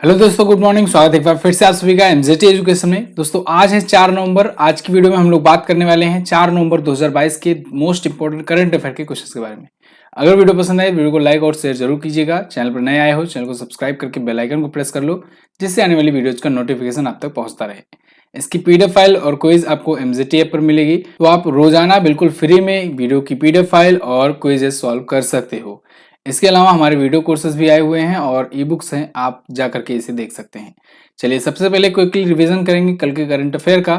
Hello दोस्तों, good morning. स्वागत है एक बार फिर से आप सभी का एमजेटी एजुकेशन में। दोस्तों आज है 4 नवंबर। आज की वीडियो में हम लोग बात करने वाले हैं 4 नवंबर 2022 के मोस्ट इंपोर्टेंट करंट अफेयर के क्वेश्चंस के बारे में। अगर वीडियो पसंद आए वीडियो को लाइक और शेयर जरूर कीजिएगा। चैनल पर नए आए हो चैनल को सब्सक्राइब करके बेल आइकन को प्रेस कर लो, जिससे आने वाली वीडियोज का नोटिफिकेशन आप तक पहुंचता रहे। इसकी पीडीएफ फाइल और क्विज आपको एमजेटी ऐप पर मिलेगी, तो आप रोजाना बिल्कुल फ्री में वीडियो की पीडीएफ फाइल और क्विजेस सॉल्व कर सकते हो। इसके अलावा हमारे वीडियो कोर्सेज भी आए हुए हैं और ई बुक्स हैं, आप जा करके इसे देख सकते हैं। चलिए सबसे पहले क्विकली रिवीजन करेंगे कल के करंट अफेयर का।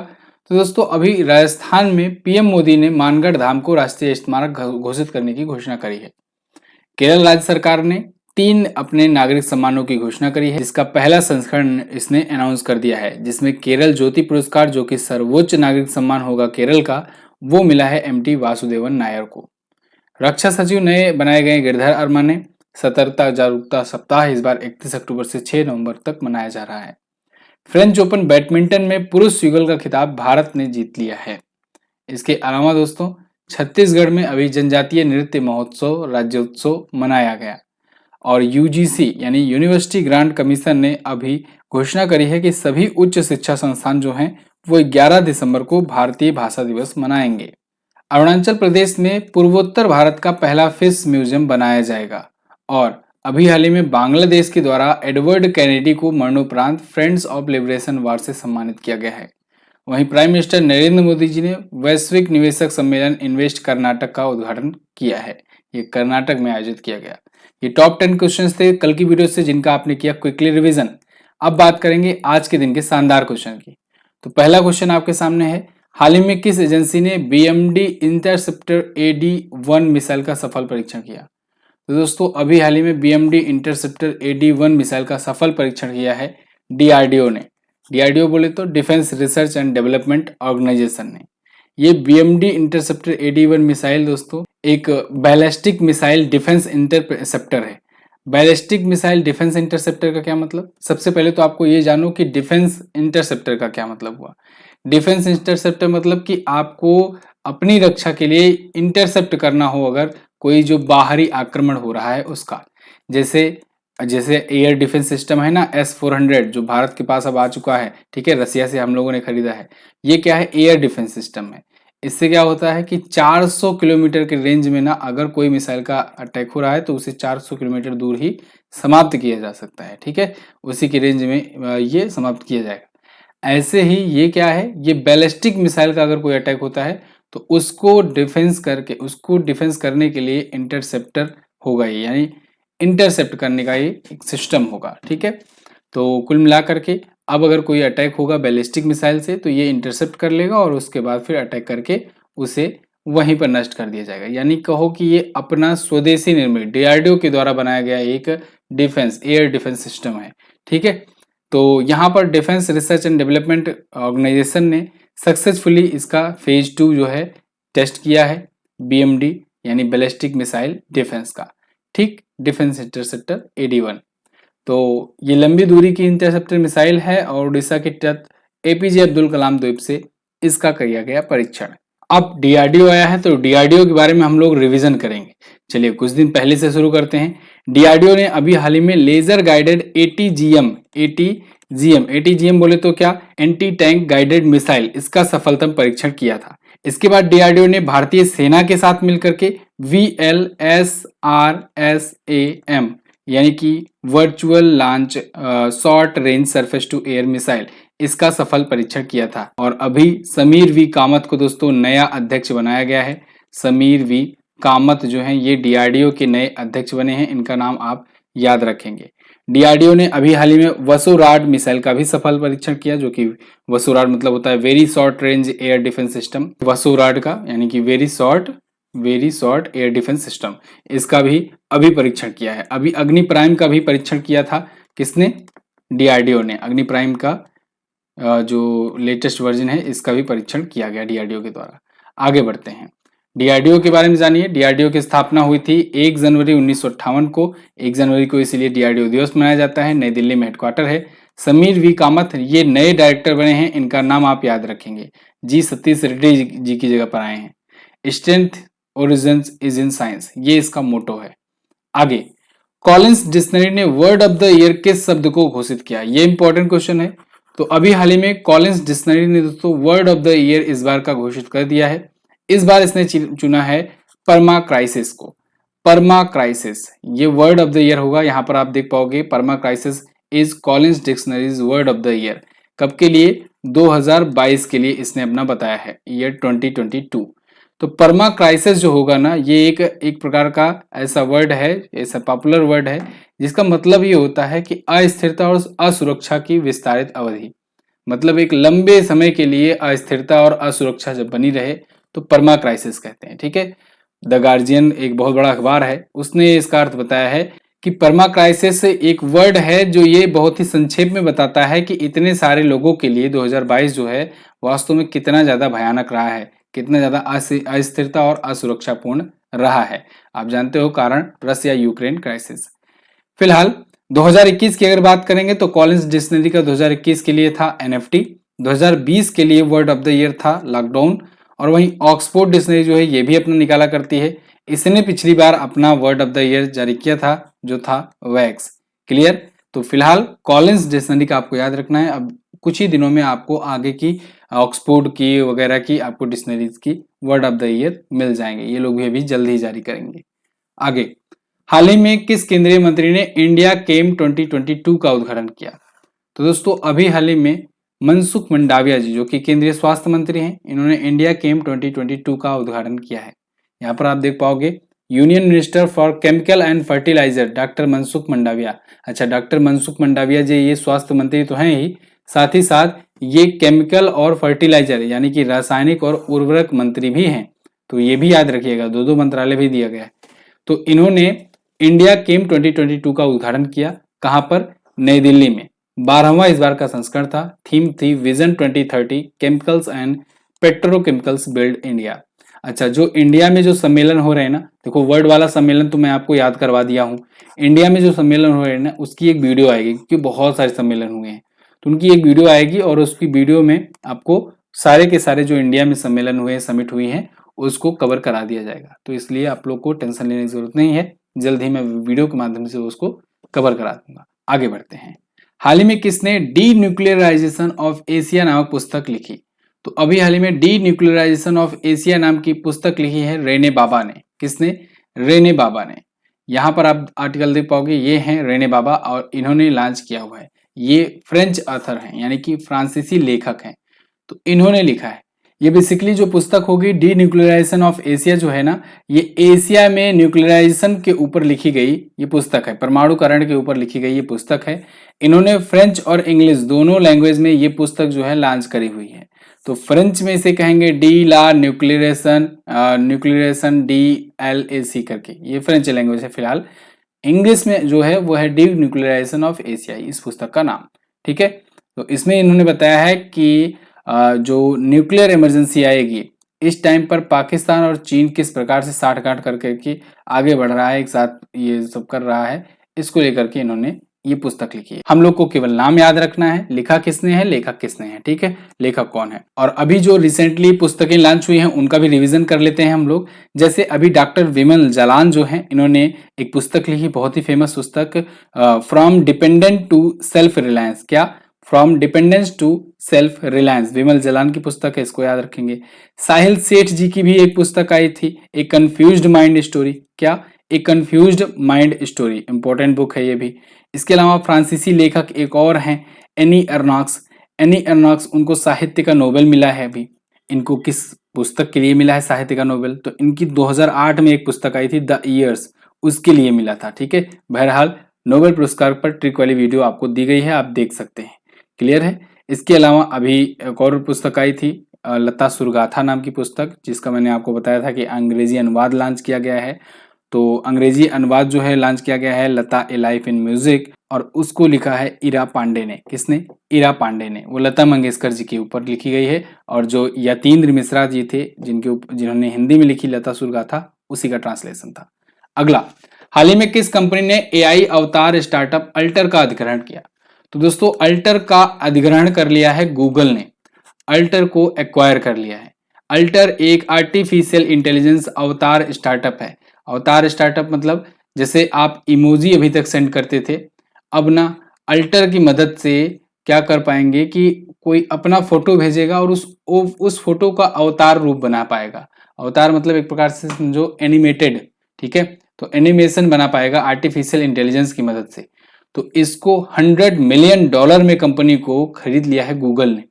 तो दोस्तों अभी राजस्थान में पीएम मोदी ने मानगढ़ धाम को राष्ट्रीय स्मारक घोषित करने की घोषणा करी है। केरल राज्य सरकार ने 3 अपने नागरिक सम्मानों की घोषणा करी है, जिसका पहला संस्करण इसने अनाउंस कर दिया है, जिसमें केरल ज्योति पुरस्कार जो कि सर्वोच्च नागरिक सम्मान होगा केरल का, वो मिला है एमटी वासुदेवन नायर को। रक्षा सचिव नए बनाए गए गिरधर अर्मा ने। सतर्कता जागरूकता सप्ताह इस बार 31 अक्टूबर से 6 नवंबर तक मनाया जा रहा है। फ्रेंच ओपन बैडमिंटन में पुरुष युगल का खिताब भारत ने जीत लिया है। इसके अलावा दोस्तों छत्तीसगढ़ में अभी जनजातीय नृत्य महोत्सव राज्योत्सव मनाया गया और यूजीसी यानी यूनिवर्सिटी ग्रांट कमीशन ने अभी घोषणा करी है कि सभी उच्च शिक्षा संस्थान जो हैं वो 11 दिसंबर को भारतीय भाषा दिवस मनाएंगे। अरुणाचल प्रदेश में पूर्वोत्तर भारत का पहला फिश म्यूजियम बनाया जाएगा और अभी हाल ही में बांग्लादेश के द्वारा एडवर्ड कैनेडी को मरणोपरांत फ्रेंड्स ऑफ लिबरेशन वार से सम्मानित किया गया है। वहीं प्राइम मिनिस्टर नरेंद्र मोदी जी ने वैश्विक निवेशक सम्मेलन इन्वेस्ट कर्नाटक का उद्घाटन किया है। ये कर्नाटक में आयोजित किया गया। ये टॉप 10 क्वेश्चंस थे कल की वीडियो से, जिनका आपने किया क्विकली रिवीजन। अब बात करेंगे आज के दिन के शानदार क्वेश्चन की। तो पहला क्वेश्चन आपके सामने है, हाल ही में किस एजेंसी ने BMD इंटरसेप्टर AD-1 मिसाइल का सफल परीक्षण किया? तो दोस्तों अभी हाल ही में BMD इंटरसेप्टर AD-1 मिसाइल का सफल परीक्षण किया है DRDO ने। DRDO बोले तो defence research and development organisation ने। ये BMD इंटरसेप्टर AD-1 मिसाइल दोस्तों एक बैलिस्टिक मिसाइल डिफेंस इंटरसेप्टर है। बैलिस्टिक मिसाइल डिफेंस इंटरसेप्टर का क्या मतलब? सबसे पहले तो आपको ये जानो कि डिफेंस इंटरसेप्टर का क्या मतलब हुआ। डिफेंस इंटरसेप्टर मतलब कि आपको अपनी रक्षा के लिए इंटरसेप्ट करना हो, अगर कोई जो बाहरी आक्रमण हो रहा है उसका। जैसे जैसे एयर डिफेंस सिस्टम है ना S-400 जो भारत के पास अब आ चुका है, ठीक है, रसिया से हम लोगों ने खरीदा है। ये क्या है? एयर डिफेंस सिस्टम है। इससे क्या होता है कि 400 किलोमीटर के रेंज में ना अगर कोई मिसाइल का अटैक हो रहा है तो उसे 400 किलोमीटर दूर ही समाप्त किया जा सकता है, ठीक है, उसी की रेंज में ये समाप्त किया जाएगा। ऐसे ही ये क्या है, ये बैलिस्टिक मिसाइल का अगर कोई अटैक होता है तो उसको डिफेंस करने के लिए इंटरसेप्टर होगा, ये यानी इंटरसेप्ट करने का ये एक सिस्टम होगा, ठीक है। तो कुल मिलाकर के अब अगर कोई अटैक होगा बैलिस्टिक मिसाइल से तो ये इंटरसेप्ट कर लेगा और उसके बाद फिर अटैक करके उसे वहीं पर नष्ट कर दिया जाएगा। यानी कहो कि ये अपना स्वदेशी निर्मित DRDO के द्वारा बनाया गया एक एयर डिफेंस सिस्टम है, ठीक है। तो यहाँ पर defence research and development organisation ने सक्सेसफुली इसका फेज 2 जो है टेस्ट किया है, BMD यानी बैलिस्टिक मिसाइल डिफेंस का, ठीक, डिफेंस इंटरसेप्टर AD-1। तो ये लंबी दूरी की इंटरसेप्टर मिसाइल है और उड़ीसा के तट APJ अब्दुल कलाम द्वीप से इसका किया गया परीक्षण। अब DRDO आया है तो DRDO के बारे में हम लोग रिवीजन करेंगे। चलिए कुछ दिन पहले से शुरू करते हैं। DRDO ने अभी हाल ही में लेजर गाइडेड ATGM बोले तो क्या, एंटी टैंक गाइडेड मिसाइल, इसका सफलतम परीक्षण किया था। इसके बाद DRDO ने भारतीय सेना के साथ मिलकर के VLSRSAM यानी कि virtual launch short range surface to air missile, इसका सफल परीक्षण किया था। और अभी समीर V कामत को दोस्तों नया अध्यक्ष बनाया गया है। समीर V कामत जो हैं ये DRDO के नए अध्यक्ष बने हैं, इनका नाम आप याद रखेंगे। DRDO ने अभी हाल ही में वसुराड मिसाइल का भी सफल परीक्षण किया, जो कि वसुराड मतलब होता है very short range air defence system, VSHORAD का यानी कि very short air defence system, इसका भी अभी परीक्षण किया है। अभी अग्नि प्राइम का भी परीक्षण किया था, किसने? DRDO ने। अग्नि प्राइम का जो लेटेस्ट वर्जन है इसका भी परीक्षण किया गया DRDO के द्वारा। आगे बढ़ते हैं, DRDO के बारे में जानिए। DRDO की स्थापना हुई थी 1 जनवरी 1958 को। 1 जनवरी को इसीलिए DRDO दिवस मनाया जाता है। नई दिल्ली में हेडक्वार्टर है। समीर V कामत ये नए डायरेक्टर बने हैं, इनका नाम आप याद रखेंगे। G सतीश रेड्डी जी की जगह पर आए हैं। Strength origins is in science, ये इसका मोटो है। आगे कॉलिंस डिक्शनरी ने वर्ड ऑफ द ईयर किस शब्द को घोषित किया? ये इंपॉर्टेंट क्वेश्चन है। तो अभी हाल ही में कॉलिंस डिक्शनरी ने दोस्तों वर्ड ऑफ द ईयर इस बार का घोषित कर दिया है। इस बार इसने चुना है परमा क्राइसिस को। परमा क्राइसिस ये वर्ड ऑफ द ईयर होगा। यहां पर आप देख पाओगे permacrisis is Collins dictionaries word of the year. कब के लिए? 2022 के लिए इसने अपना बताया है, ईयर 2022। तो परमा क्राइसिस जो होगा ना, ये एक प्रकार का ऐसा वर्ड है, ऐसा पॉपुलर वर्ड है जिसका मतलब ये होता है कि अस्थिरता और असुरक्षा की विस्तारित अवधि। मतलब एक लंबे समय के लिए अस्थिरता और असुरक्षा जब बनी रहे तो परमा क्राइसिस कहते हैं। ठीक है, द गार्जियन एक बहुत बड़ा अखबार है, उसने इसका अर्थ बताया है कि परमा क्राइसिस एक वर्ड है जो ये बहुत ही संक्षेप में बताता है कि इतने सारे लोगों के लिए 2022 जो है वास्तव में कितना ज्यादा भयानक रहा है, कितना ज्यादा अस्थिरता और असुरक्षापूर्ण रहा है। आप जानते हो कारण रसिया यूक्रेन क्राइसिस। फिलहाल 2021 की अगर बात करेंगे तो कॉलिंस डिक्शनरी का 2021 के लिए था एनएफटी, 2020 के लिए वर्ड ऑफ द ईयर था लॉकडाउन। और वहीं ऑक्सफोर्ड डिक्शनरी जो है ये भी अपना निकाला करती है। इसने पिछली बार अपना वर्ड ऑफ द ईयर जारी किया था जो था वैक्स। क्लियर? तो फिलहाल कॉलिंस डिक्शनरी का आपको याद रखना है। अब कुछ ही दिनों में आपको आगे की ऑक्सफोर्ड की वगैरह की आपको डिक्शनरीज की वर्ड ऑफ द ईयर मिल जाएंगे। ये लोग भी अभी जल्द ही जारी करेंगे। आगे, हाल ही में किस केंद्रीय मंत्री ने इंडिया केम 2022 का उद्घाटन किया? तो दोस्तों अभी हाल ही में मनसुख मंडाविया जी जो कि केंद्रीय स्वास्थ्य मंत्री हैं, इन्होंने इंडिया केम 2022 का उद्घाटन किया है। यहाँ पर आप देख पाओगे union minister for chemical and fertiliser doctor Mansukh Mandaviya. अच्छा, डॉक्टर मनसुख मंडाविया जी ये स्वास्थ्य मंत्री तो हैं ही, साथ ही साथ ये केमिकल और फर्टिलाइजर यानी कि रासायनिक और उर्वरक मंत्री भी हैं। तो ये भी याद रखिएगा, दो मंत्रालय भी दिया गया है। तो इन्होंने इंडिया केम 2022 का उद्घाटन किया। कहां पर? नई दिल्ली में। 12वां इस बार का संस्करण था। थीम थी vision 2030 chemicals and petrochemicals build India. अच्छा, जो इंडिया में जो सम्मेलन हो रहे हैं ना, देखो वर्ड वाला सम्मेलन तो मैं आपको याद करवा दिया हूं। इंडिया में जो सम्मेलन हो रहे हैं ना उसकी एक वीडियो आएगी, क्योंकि बहुत सारे सम्मेलन हुए हैं तो उनकी एक वीडियो आएगी और उसकी वीडियो में आपको सारे के सारे जो इंडिया में सम्मेलन हुए हैं, समिट हुई है, उसको कवर करा दिया जाएगा। तो इसलिए आप लोग को टेंशन लेने की जरूरत नहीं है, जल्द ही मैं वीडियो के माध्यम से उसको कवर करा दूंगा। आगे बढ़ते हैं। हाल ही में किसने डी न्यूक्लियराइजेशन ऑफ एशिया नामक पुस्तक लिखी? तो अभी हाल ही में डी न्यूक्लियराइजेशन ऑफ एशिया नाम की पुस्तक लिखी है रेने बाबा ने। किसने? रेने बाबा ने। यहां पर आप आर्टिकल देख पाओगे, ये हैं रेने बाबा और इन्होंने लॉन्च किया हुआ है। ये फ्रेंच ऑथर हैं यानी कि फ्रांसीसी लेखक हैं, तो इन्होंने लिखा है। ये बेसिकली जो पुस्तक होगी डी न्यूक्लियराइजेशन ऑफ एशिया जो है ना, ये एशिया में न्यूक्लियराइजेशन के ऊपर लिखी गई ये पुस्तक है, परमाणुकरण के ऊपर लिखी गई ये पुस्तक है। इन्होंने फ्रेंच और इंग्लिश दोनों लैंग्वेज में ये पुस्तक जो है लॉन्च करी हुई है। तो फ्रेंच में इसे कहेंगे डी ला न्यूक्लियरेशन DLAC करके, ये फ्रेंच लैंग्वेज है। फिलहाल इंग्लिश में जो है वो है डी न्यूक्लियराइजेशन ऑफ एशिया इस पुस्तक का नाम। ठीक है, तो इसमें इन्होंने बताया है कि जो न्यूक्लियर इमरजेंसी आएगी इस टाइम पर पाकिस्तान और चीन किस प्रकार से साठगांठ करके आगे बढ़ रहा है, एक साथ ये सब कर रहा है, इसको लेकर के इन्होंने ये पुस्तक लिखी है। हम लोग को केवल नाम याद रखना है, लिखा किसने है, लेखक किसने है। ठीक है, लेखक कौन है। और अभी जो रिसेंटली पुस्तकें लॉन्च हुई हैं उनका भी रिवीजन कर लेते हैं हम लोग। जैसे अभी डॉक्टर विमल जालान जो है, इन्होंने एक पुस्तक लिखी, बहुत ही फेमस पुस्तक, from dependent to self reliance. क्या? From dependence to self reliance, Vimal Jalan की पुस्तक है, इसको याद रखेंगे। साहिल सेठ जी की भी एक पुस्तक आई थी, ए कंफ्यूज्ड माइंड स्टोरी। क्या? A confused mind story, important book है ये भी। इसके अलावा फ्रांसीसी लेखक एक और हैं, एनी अर्नॉक्स। एनी अर्नॉक्स, उनको साहित्य का नोबेल मिला है अभी। इनको किस पुस्तक के लिए मिला है साहित्य का नोबेल? तो इनकी 2008 में एक पुस्तक आई थी द ईयर्स, उसके लिए मिला था। ठीक है, बहरहाल नोबेल पुरस्कार पर ट्रिक वाली वीडियो आपको दी गई है, आप देख सकते हैं। क्लियर है। इसके अलावा अभी एक और पुस्तक आई थी, लता सुरगाथा नाम की पुस्तक, जिसका मैंने आपको बताया था कि अंग्रेजी अनुवाद लॉन्च किया गया है। तो अंग्रेजी अनुवाद जो है लॉन्च किया गया है लता ए लाइफ इन म्यूजिक, और उसको लिखा है इरा पांडे ने। किसने? इरा पांडे ने। वो लता मंगेशकर जी के ऊपर लिखी गई है, और जो यतीन्द्र मिश्रा जी थे जिन्होंने हिंदी में लिखी लता सुरगाथा, उसी का ट्रांसलेशन था। अगला, हाल ही में किस कंपनी ने AI अवतार स्टार्टअप अल्टर का अधिग्रहण किया? तो दोस्तों अल्टर का अधिग्रहण कर लिया है गूगल ने, अल्टर को एक्वायर कर लिया है। अल्टर एक आर्टिफिशियल इंटेलिजेंस अवतार स्टार्टअप है। अवतार स्टार्टअप मतलब जैसे आप इमोजी अभी तक सेंड करते थे, अब ना अल्टर की मदद से क्या कर पाएंगे कि कोई अपना फोटो भेजेगा और उस फोटो का अवतार रूप बना पाएगा। अवतार मतलब एक प्रकार से समझो एनिमेटेड, ठीक है। तो एनिमेशन बना पाएगा आर्टिफिशियल इंटेलिजेंस की मदद से। तो इसको $100 मिलियन में कंपनी को खरीद लिया है गूगल ने।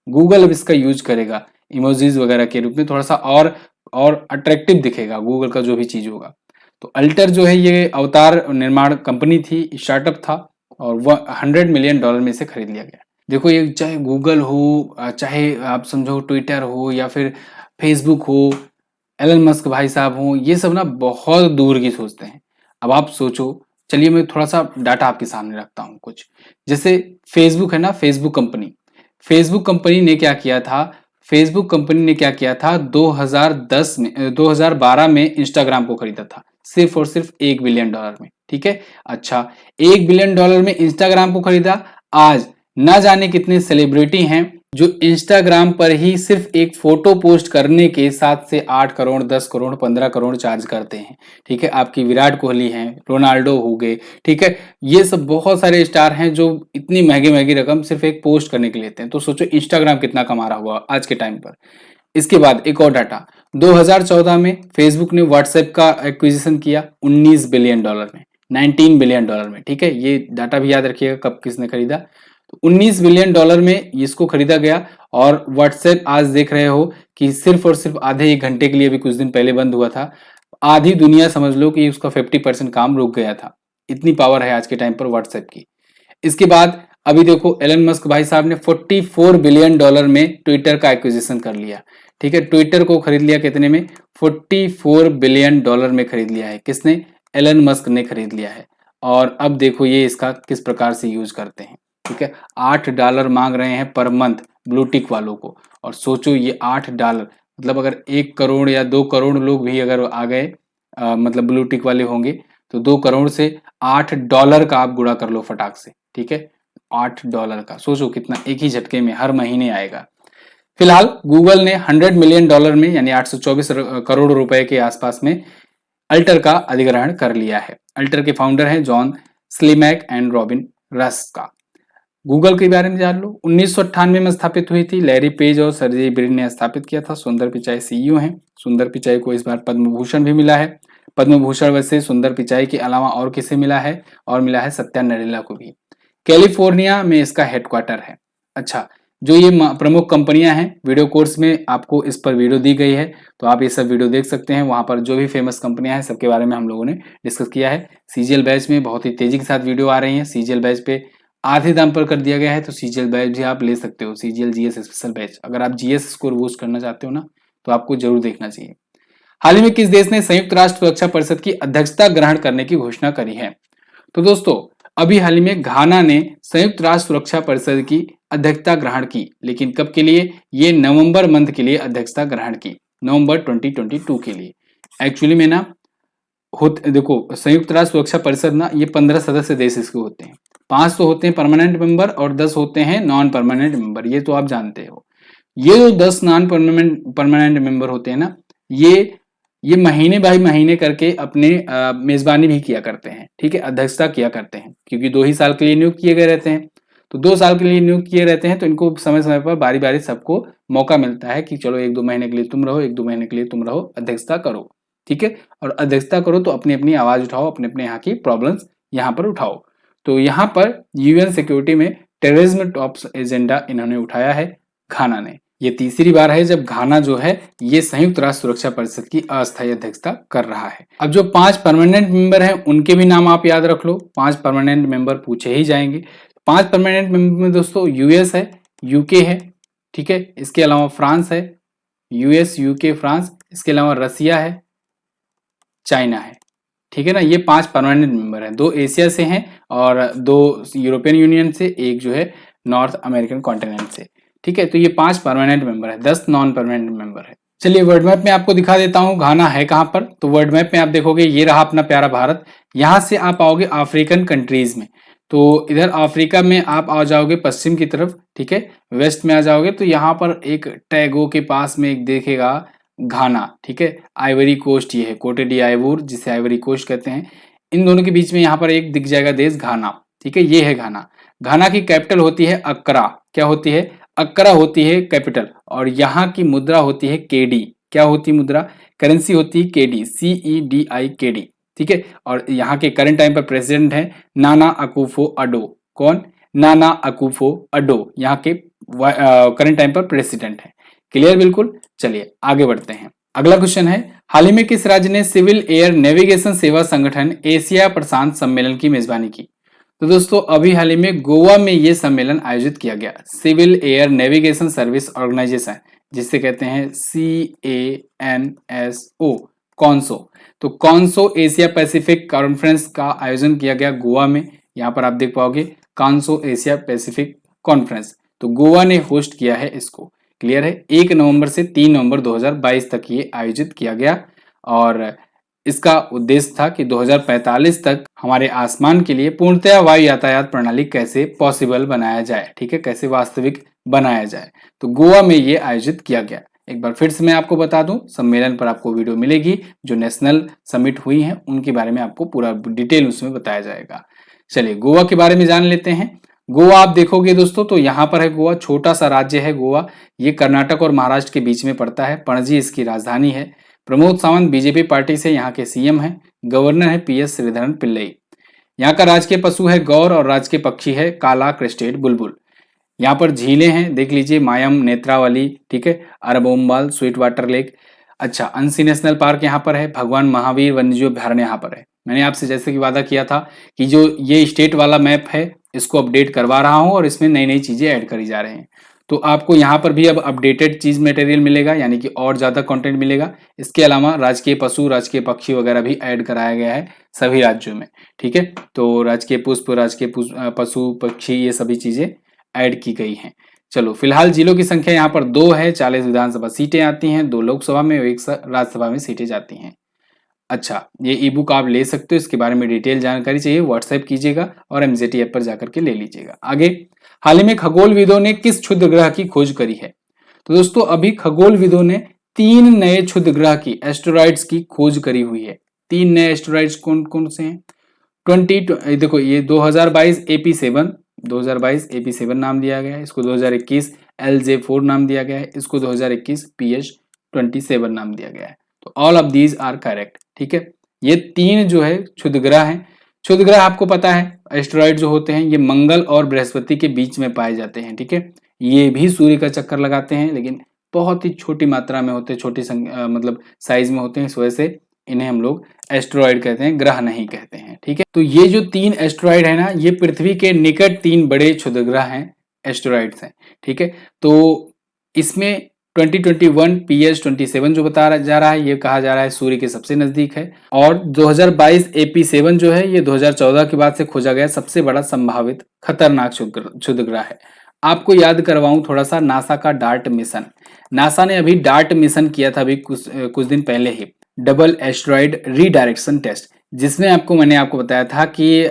गूगल अब इसका यूज करेगा इमोजीज वगैरह के रूप में, थोड़ा सा और अट्रैक्टिव दिखेगा गूगल का जो भी चीज होगा। तो अल्टर जो है ये अवतार निर्माण कंपनी थी, स्टार्टअप था, और वह $100 मिलियन में से खरीद लिया गया। देखो ये चाहे गूगल हो, चाहे आप समझो ट्विटर हो या फिर फेसबुक हो, एलन मस्क भाई साहब हो, ये सब ना बहुत दूर की सोचते हैं। अब आप सोचो, चलिए मैं थोड़ा सा डाटा आपके सामने रखता हूँ कुछ। जैसे फेसबुक है ना, फेसबुक कंपनी ने क्या किया था, फेसबुक कंपनी ने क्या किया था 2012 में इंस्टाग्राम को खरीदा था, सिर्फ और सिर्फ $1 बिलियन में, ठीक है। अच्छा, $1 बिलियन में इंस्टाग्राम को खरीदा। आज ना जाने कितने सेलिब्रिटी हैं जो इंस्टाग्राम पर ही सिर्फ एक फोटो पोस्ट करने के 7 से 8 करोड़, 10 करोड़, 15 करोड़ चार्ज करते हैं, ठीक है। आपकी विराट कोहली हैं, रोनाल्डो हो गए, ठीक है। ये सब बहुत सारे स्टार हैं जो इतनी महंगी महंगी रकम सिर्फ एक पोस्ट करने के लिए लेते हैं। तो सोचो इंस्टाग्राम कितना कमा रहा हुआ आज के टाइम पर। इसके बाद एक और डाटा, 2014 में फेसबुक ने व्हाट्सएप का एक्विजिशन किया $19 बिलियन में, $19 बिलियन में, ठीक है। ये डाटा भी याद रखिएगा कब किसने खरीदा। तो $19 बिलियन में इसको खरीदा गया। और व्हाट्सएप आज देख रहे हो कि सिर्फ और सिर्फ आधे एक घंटे के लिए भी कुछ दिन पहले बंद हुआ था। आधी दुनिया समझ लो कि उसका 50% काम रुक गया था। इतनी पावर है आज के टाइम पर व्हाट्सएप की। इसके बाद अभी देखो एलन मस्क भाई साहब ने $44 बिलियन में ट्विटर का एक्विजिशन कर लिया, ठीक है। ट्विटर को खरीद लिया कितने में, $44 बिलियन में खरीद लिया है। किसने, एलन मस्क ने खरीद लिया है। और अब देखो ये इसका किस प्रकार से यूज करते हैं, ठीक है। $8 मांग रहे हैं पर मंथ ब्लू टिक वालों को। और सोचो ये $8 मतलब अगर 1 करोड़ या 2 करोड़ लोग भी अगर आ गए, मतलब ब्लू टिक वाले होंगे, तो 2 करोड़ से $8 का आप गुणा कर लो फटाक से, ठीक है। $8 का सोचो कितना एक ही झटके में हर महीने आएगा। फिलहाल गूगल ने $100 मिलियन में यानी 824 करोड़ रुपए के आसपास में अल्टर का अधिग्रहण कर लिया है। अल्टर के फाउंडर हैं John Slimak and Robin Raska. Google के बारे में जान लो, 1998 में स्थापित हुई थी। लैरी पेज और सर्जेई ब्रिन ने स्थापित किया था। सुंदर पिचाई सीईओ हैं। सुंदर पिचाई को इस बार पद्म भूषण भी मिला है। पद्म भूषण वैसे सुंदर पिचाई के अलावा और किसे मिला है, और मिला है सत्या नडेला को भी। कैलिफोर्निया में इसका हेडक्वार्टर है। अच्छा, जो ये प्रमुख कंपनियां हैं, वीडियो कोर्स में आपको इस पर वीडियो दी गई है, तो आप ये सब वीडियो देख सकते हैं। वहां पर जो भी फेमस कंपनियां हैं सबके बारे में हम लोगों ने डिस्कस किया है। सीजीएल बैच में बहुत ही तेजी के साथ वीडियो आ रही है। सीजीएल बैच पे आधे दाम पर कर दिया गया है, तो सीजीएल बैच भी आप ले सकते हो। सीजीएल जीएस स्पेशल बैच, अगर आप जीएस स्कोर बूस्ट करना चाहते हो ना, तो आपको जरूर देखना चाहिए। हाल ही में किस देश ने संयुक्त राष्ट्र सुरक्षा परिषद की अध्यक्षता ग्रहण करने की घोषणा करी है? तो दोस्तों अभी हाल ही में घाना ने संयुक्त राष्ट्र सुरक्षा परिषद की अध्यक्षता ग्रहण की, लेकिन कब के लिए? ये नवंबर मंथ के लिए अध्यक्षता ग्रहण की, नवंबर 2022 के लिए। एक्चुअली में ना देखो संयुक्त राष्ट्र सुरक्षा परिषद ना ये 15 सदस्य देश इसके होते हैं। 5 तो होते हैं परमानेंट मेंबर और 10 होते हैं नॉन परमानेंट मेंबर, ये तो आप जानते हो। ये जो 10 नॉन परमानेंट मेंबर होते हैं ना, ये महीने बाई महीने करके अपने मेजबानी भी किया करते हैं, ठीक है, अध्यक्षता किया करते हैं, क्योंकि 2 ही साल के लिए नियुक्त किए गए रहते हैं। तो 2 साल के लिए नियुक्त किए रहते हैं, तो इनको समय समय पर बारी बारी सबको मौका मिलता है कि चलो 1-2 महीने के लिए तुम रहो, 1-2 महीने के लिए तुम रहो, अध्यक्षता करो, ठीक है। और अध्यक्षता करो तो अपनी अपनी आवाज उठाओ, अपने अपने यहाँ की प्रॉब्लम्स यहाँ पर उठाओ। तो यहाँ पर यूएन सिक्योरिटी में टेररिज्म टॉप एजेंडा इन्होंने उठाया है घाना ने। ये तीसरी बार है जब घाना जो है ये संयुक्त राष्ट्र सुरक्षा परिषद की अस्थायी अध्यक्षता कर रहा है। अब जो 5 परमानेंट मेंबर हैं उनके भी नाम आप याद रख लो। 5 परमानेंट मेंबर पूछे ही जाएंगे। 5 परमानेंट मेंबर में दोस्तों यूएस है, यूके है, ठीक है, इसके अलावा फ्रांस है, यूएस, यूके, फ्रांस, इसके अलावा रसिया है, चाइना है, ठीक है ना। ये 5 परमानेंट मेंबर हैं। 2 एशिया से हैं और 2 यूरोपियन यूनियन से, एक जो है नॉर्थ अमेरिकन कॉन्टिनेंट से, ठीक है। तो ये 5 परमानेंट मेंबर है, 10 नॉन परमानेंट मेंबर है। चलिए वर्ल्ड मैप में आपको दिखा देता हूँ घाना है कहाँ पर। तो वर्ल्ड मैप में आप देखोगे ये रहा अपना प्यारा भारत। यहाँ से आप आओगे अफ्रीकन कंट्रीज में, तो इधर अफ्रीका में आप आ जाओगे पश्चिम की तरफ, ठीक है, वेस्ट में आ जाओगे तो यहाँ पर एक टैगो के पास में एक देखेगा घाना, ठीक है। आइवरी कोस्ट ये है, कोटे डी आइवोर जिसे आइवरी कोस्ट कहते हैं। इन दोनों के बीच में यहाँ पर एक दिख जाएगा देश घाना, ठीक है, ये है घाना। घाना की कैपिटल होती है अक्रा। क्या होती है? अक्रा होती है कैपिटल। और यहाँ की मुद्रा होती है केडी। क्या होती है मुद्रा? करेंसी होती है केडी, CEDI केडी, ठीक है। और यहाँ के करंट टाइम पर प्रेसिडेंट है नाना अकुफो अडो। कौन? नाना अकुफो अडो यहाँ के करंट टाइम पर प्रेसिडेंट है। क्लियर बिल्कुल। चलिए आगे बढ़ते हैं। अगला क्वेश्चन है, हाल ही में किस राज्य ने सिविल एयर नेविगेशन सेवा संगठन एशिया प्रशांत सम्मेलन की मेजबानी की? तो दोस्तों अभी हाल ही में गोवा में यह सम्मेलन आयोजित किया गया। Civil air navigation service organisation, जिसे कहते हैं CANSO, कॉन्सो। तो कॉन्सो एशिया पैसिफिक कॉन्फ्रेंस का आयोजन किया गया गोवा में। यहाँ पर आप देख पाओगे कॉन्सो एशिया पैसिफिक कॉन्फ्रेंस, तो गोवा ने होस्ट किया है इसको। क्लियर है। 1 नवंबर से 3 नवंबर 2022 तक ये आयोजित किया गया और इसका उद्देश्य था कि 2045 तक हमारे आसमान के लिए पूर्णतः वायु यातायात प्रणाली कैसे पॉसिबल बनाया जाए, ठीक है, कैसे वास्तविक बनाया जाए। तो गोवा में ये आयोजित किया गया। एक बार फिर से मैं आपको बता दूं, सम्मेलन पर आपको वीडियो मिलेगी, जो नेशनल समिट हुई है उनके बारे में आपको पूरा डिटेल उसमें बताया जाएगा। चलिए गोवा के बारे में जान लेते हैं। गोवा आप देखोगे दोस्तों तो यहाँ पर है गोवा, छोटा सा राज्य है गोवा। ये कर्नाटक और महाराष्ट्र के बीच में पड़ता है। पणजी इसकी राजधानी है। प्रमोद सावंत बीजेपी पार्टी से यहाँ के CM हैं। गवर्नर है PS श्रीधरन पिल्लई। यहाँ का राजकीय पशु है गौर और राजकीय पक्षी है काला क्रेस्टेड बुलबुल। यहाँ पर झीलें हैं, देख लीजिए, मायम, नेत्रावली, ठीक है, अरबोम्बाल, स्वीट वाटर लेक। अच्छा, अंसी नेशनल पार्क यहाँ पर है। भगवान महावीर वन्यजीव अभयारण्य यहाँ पर है। मैंने आपसे जैसे कि वादा किया था कि जो ये स्टेट वाला मैप है इसको अपडेट करवा रहा हूँ और इसमें नई नई चीजें ऐड करी जा रहे हैं। तो आपको यहाँ पर भी अब अपडेटेड चीज मटेरियल मिलेगा, यानी कि और ज्यादा कंटेंट मिलेगा। इसके अलावा राजकीय पशु, राजकीय पक्षी वगैरह भी ऐड कराया गया है सभी राज्यों में, ठीक है। तो राजकीय पुष्प, राजकीय पशु पक्षी, ये सभी चीजें ऐड की गई हैं। चलो फिलहाल जिलों की संख्या यहाँ पर 2 है। 40 विधानसभा सीटें आती हैं, 2 लोकसभा में और 1 राज्यसभा में सीटें जाती हैं। अच्छा, ये ई बुक आप ले सकते हो, इसके बारे में डिटेल जानकारी चाहिए व्हाट्सएप कीजिएगा और MZT ऐप पर जाकर के ले लीजिएगा। आगे, हाल ही में खगोलविदों ने किस क्षुद्र ग्रह की खोज करी है? तो दोस्तों अभी खगोलविदों ने 3 नए क्षुद्र ग्रह की, एस्टेरॉइड्स की खोज करी हुई है। 3 नए एस्टेरॉइड्स कौन कौन से हैं? 20 देखो, ये 2022 AP7 नाम दिया गया है, इसको 2021 LJ4 नाम दिया गया है, इसको 2021 PH27 नाम दिया गया है। तो all of these are correct, ठीक है। ये 3 जो है क्षुद्र ग्रह हैं। क्षुद्र ग्रह आपको पता है एस्टेरॉइड जो होते हैं ये मंगल और बृहस्पति के बीच में पाए जाते हैं, ठीक है। ये भी सूर्य का चक्कर लगाते हैं, लेकिन बहुत ही छोटी मात्रा में होते हैं, छोटी मतलब साइज में होते हैं। इस वजह से इन्हें हम लोग एस्टेरॉइड कहते हैं, ग्रह नहीं कहते हैं, ठीक है। तो ये जो 3 एस्टेरॉइड है ना, ये पृथ्वी के निकट 3 बड़े क्षुद्र ग्रह हैं, एस्टेरॉइड्स हैं, ठीक है। तो इसमें 2021 PH27 जो बता जा रहा है, ये कहा जा रहा है सूर्य के सबसे नजदीक है। और 2022 AP7 जो है, ये 2014 के बाद से खोजा गया सबसे बड़ा संभावित खतरनाक क्षुद्र ग्रह है। आपको याद करवाऊं थोड़ा सा नासा का डार्ट मिशन। नासा ने अभी डार्ट मिशन किया था अभी कुछ दिन पहले ही, डबल एस्टेरॉइड रीडायरेक्शन टेस्ट, जिसमें मैंने आपको बताया था कि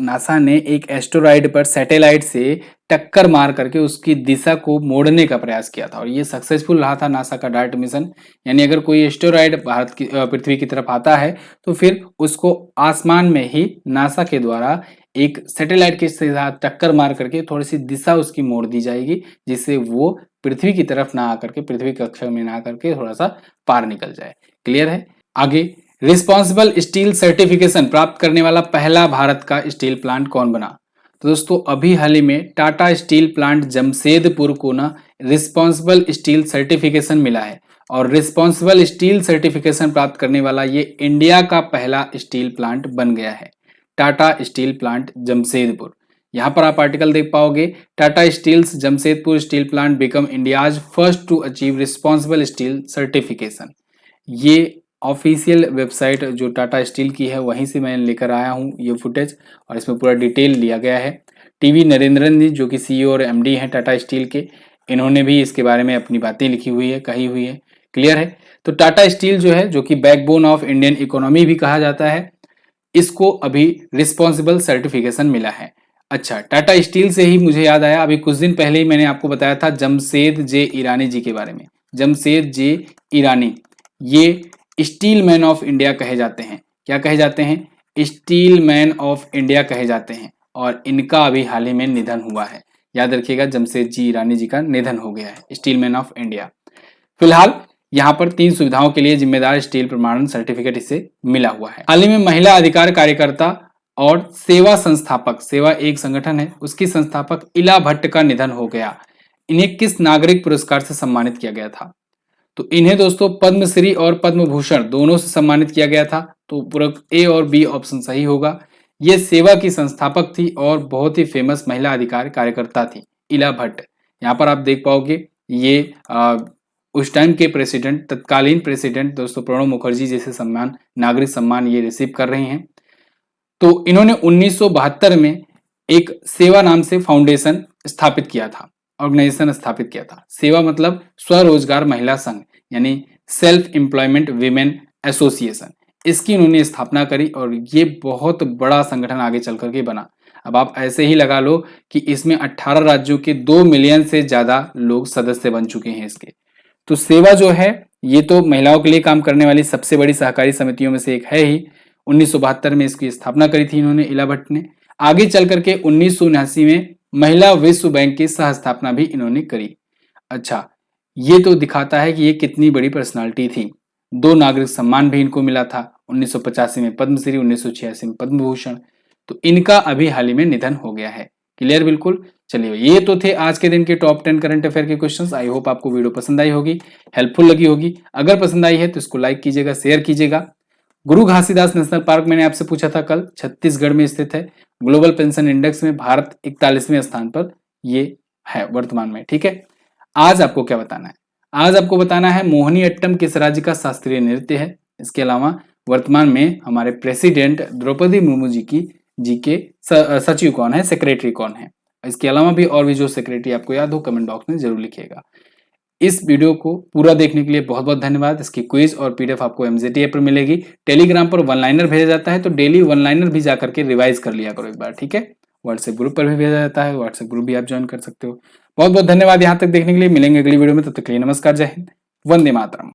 नासा ने एक एस्टेरॉइड पर सैटेलाइट से टक्कर मार करके उसकी दिशा को मोड़ने का प्रयास किया था और ये सक्सेसफुल रहा था नासा का डार्ट मिशन। यानी अगर कोई एस्टेरॉइड पृथ्वी की तरफ आता है तो फिर उसको आसमान में ही नासा के द्वारा एक सैटेलाइट के साथ टक्कर मार करके थोड़ी सी दिशा उसकी मोड़ दी जाएगी, जिससे वो पृथ्वी की तरफ ना आकर के, पृथ्वी कक्षा में ना आकर के थोड़ा सा पार निकल जाए। क्लियर है। आगे, रिस्पॉन्सिबल स्टील सर्टिफिकेशन प्राप्त करने वाला पहला भारत का स्टील प्लांट कौन बना? तो दोस्तों अभी हाल ही में टाटा स्टील प्लांट जमशेदपुर को ना रिस्पॉन्सिबल स्टील सर्टिफिकेशन मिला है और रिस्पॉन्सिबल स्टील सर्टिफिकेशन प्राप्त करने वाला ये इंडिया का पहला स्टील प्लांट बन गया है, टाटा स्टील प्लांट जमशेदपुर। यहाँ पर आप आर्टिकल देख पाओगे, Tata Steels Jamshedpur steel plant become India's first to achieve responsible steel certification. ये ऑफिशियल वेबसाइट जो टाटा स्टील की है वहीं से मैं लेकर आया हूँ ये फुटेज और इसमें पूरा डिटेल लिया गया है। टीवी नरेंद्रन जी जो कि CEO और MD हैं टाटा स्टील के, इन्होंने भी इसके बारे में अपनी बातें लिखी हुई है, कही हुई है। क्लियर है। तो टाटा स्टील जो है, जो कि बैकबोन ऑफ इंडियन इकोनॉमी भी कहा जाता है, इसको अभी रिस्पॉन्सिबल सर्टिफिकेशन मिला है। अच्छा, टाटा स्टील से ही मुझे याद आया, अभी कुछ दिन पहले ही मैंने आपको बताया था जमशेद जे ईरानी जी के बारे में। जमशेद जे ईरानी ये स्टील मैन ऑफ इंडिया कहे जाते हैं। क्या कहे जाते हैं? स्टील मैन ऑफ इंडिया कहे जाते हैं और इनका अभी हाल ही में निधन हुआ है। याद रखिएगा, जमशेद जी ईरानी जी का निधन हो गया है, स्टील मैन ऑफ इंडिया। फिलहाल यहाँ पर 3 सुविधाओं के लिए जिम्मेदार स्टील प्रमाणन सर्टिफिकेट इसे मिला हुआ है। हाल ही में महिला अधिकार कार्यकर्ता और सेवा संस्थापक, सेवा एक संगठन है, उसकी संस्थापक इला भट्ट का निधन हो गया। इन्हें किस नागरिक पुरस्कार से सम्मानित किया गया था? तो इन्हें दोस्तों पद्मश्री और पद्म भूषण दोनों से सम्मानित किया गया था। तो पूरा ए और बी ऑप्शन सही होगा। ये सेवा की संस्थापक थी और बहुत ही फेमस महिला अधिकार कार्यकर्ता थी, इला भट्ट। यहाँ पर आप देख पाओगे ये उस टाइम के प्रेसिडेंट, तत्कालीन प्रेसिडेंट दोस्तों प्रणब मुखर्जी जैसे सम्मान, नागरिक सम्मान ये रिसीव कर रही हैं। तो इन्होंने 1972 में एक सेवा नाम से फाउंडेशन स्थापित किया था, ऑर्गेनाइजेशन स्थापित किया था। सेवा मतलब स्वरोजगार महिला संघ, यानी सेल्फ एम्प्लॉयमेंट वीमेन एसोसिएशन। इसकी उन्होंने स्थापना करी और ये बहुत बड़ा संगठन आगे चल करके बना। अब आप ऐसे ही लगा लो कि इसमें 18 राज्यों के 2 मिलियन से ज्यादा लोग सदस्य बन चुके हैं इसके। तो सेवा जो है ये तो महिलाओं के लिए काम करने वाली सबसे बड़ी सहकारी समितियों में से एक है ही। 1972 में इसकी स्थापना करी थी इन्होंने, इला भट्ट ने। आगे चल करके 1979 में महिला विश्व बैंक की सह स्थापना भी इन्होंने करी। अच्छा, ये तो दिखाता है कि ये कितनी बड़ी पर्सनालिटी थी। 2 नागरिक सम्मान भी इनको मिला था, 1985 में पद्मश्री, 1986 में पद्म भूषण। तो इनका अभी हाल ही में निधन हो गया है। क्लियर बिल्कुल। चलिए, ये तो थे आज के दिन के टॉप 10 करंट अफेयर के क्वेश्चंस। आई होप आपको वीडियो पसंद आई होगी, हेल्पफुल लगी होगी। अगर पसंद आई है तो इसको लाइक कीजिएगा, शेयर कीजिएगा। गुरु घासीदास नेशनल पार्क मैंने आपसे पूछा था कल, छत्तीसगढ़ में स्थित है। ग्लोबल पेंशन इंडेक्स में भारत 41वें स्थान पर ये है वर्तमान में। ठीक है, आज आपको क्या बताना है? आज आपको बताना है मोहिनी अट्टम किस राज्य का शास्त्रीय नृत्य है। इसके अलावा वर्तमान में हमारे प्रेसिडेंट द्रौपदी मुर्मू जी के सचिव कौन है, सेक्रेटरी कौन है। इसके अलावा भी और भी जो सेक्रेटरी आपको याद हो कमेंट बॉक्स में जरूर लिखिएगा। इस वीडियो को पूरा देखने के लिए बहुत बहुत धन्यवाद। इसकी क्विज और पीडीएफ आपको एमजेटी ऐप पर मिलेगी। टेलीग्राम पर वन लाइनर भेजा जाता है, तो डेली वन लाइनर भी जाकर के रिवाइज कर लिया करो एक बार। ठीक है, व्हाट्सएप ग्रुप पर भी भेजा जाता है, व्हाट्सएप ग्रुप भी आप ज्वाइन कर सकते हो। बहुत बहुत धन्यवाद यहाँ तक देखने के लिए। मिलेंगे अगली वीडियो में, तब तक के लिए नमस्कार, जय हिंद, वंदे मातरम।